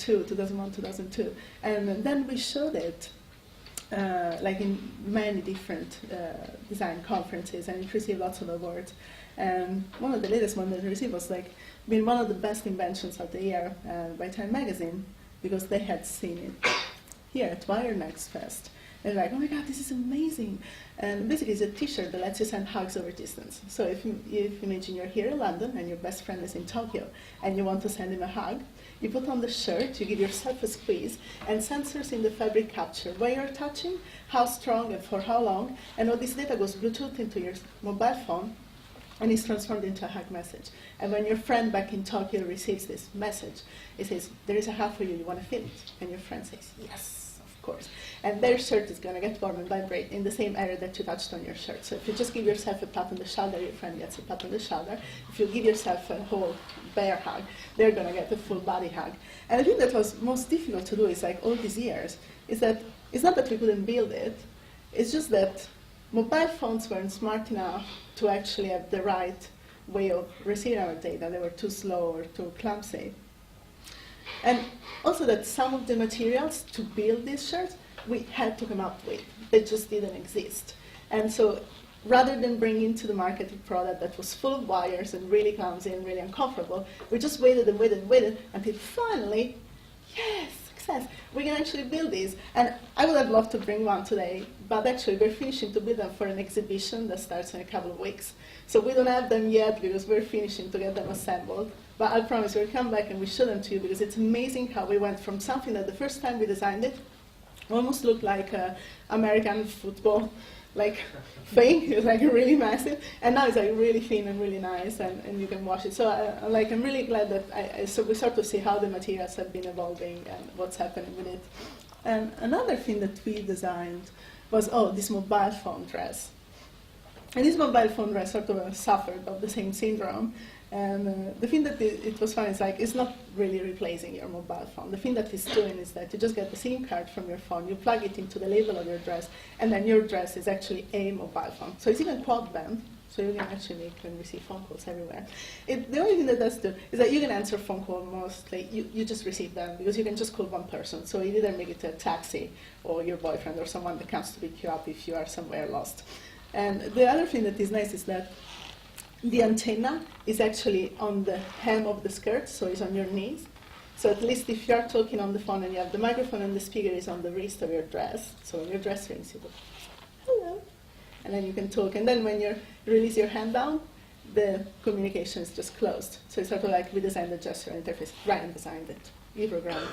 2001, 2002. And then we showed it like in many different design conferences, and it received lots of awards. And one of the latest ones that it received was like being one of the best inventions of the year by Time Magazine, because they had seen it here at Wire Next Fest. And like, oh my God, this is amazing. And basically it's a t-shirt that lets you send hugs over distance. So if you imagine you're here in London and your best friend is in Tokyo and you want to send him a hug, you put on the shirt, you give yourself a squeeze, and sensors in the fabric capture where you're touching, how strong and for how long, and all this data goes Bluetooth into your mobile phone, and it's transformed into a hug message. And when your friend back in Tokyo receives this message, it says, there is a hug for you, you want to feel it? And your friend says, yes, of course. And their shirt is going to get warm and vibrate in the same area that you touched on your shirt. So if you just give yourself a pat on the shoulder, your friend gets a pat on the shoulder. If you give yourself a whole bear hug, they're going to get a full body hug. And I think that was most difficult to do is like all these years, is that it's not that we couldn't build it, it's just that mobile phones weren't smart enough to actually have the right way of receiving our data. They were too slow or too clumsy. And also that some of the materials to build these shirts, we had to come up with. They just didn't exist. And so rather than bringing to the market a product that was full of wires and really clumsy and really uncomfortable, we just waited and waited and waited until finally, yes, success, we can actually build these. And I would have loved to bring one today, but actually we're finishing to build them for an exhibition that starts in a couple of weeks. So we don't have them yet because we're finishing to get them assembled. But I promise we'll come back and we show them to you, because it's amazing how we went from something that the first time we designed it almost looked like American football like thing. It was like really massive, and now it's like really thin and really nice, and you can wash it. So I'm really glad that so we start to see how the materials have been evolving and what's happening with it. And another thing that we designed was this mobile phone dress. And this mobile phone dress sort of suffered of the same syndrome. And the thing that it was fun is like it's not really replacing your mobile phone. The thing that it's doing is that you just get the SIM card from your phone, you plug it into the label of your dress, and then your dress is actually a mobile phone. So it's even quad band, so you can actually make and receive phone calls everywhere. The only thing that does do is that you can answer phone call mostly, you just receive them, because you can just call one person. So you either make it a taxi or your boyfriend or someone that comes to pick you up if you are somewhere lost. And the other thing that is nice is that the antenna is actually on the hem of the skirt, so it's on your knees. So at least if you're talking on the phone and you have the microphone and the speaker is on the wrist of your dress, so when your dress rings, you go, hello, and then you can talk. And then when you release your hand down, the communication is just closed. So it's sort of like we designed the gesture interface. Ryan designed it. He programmed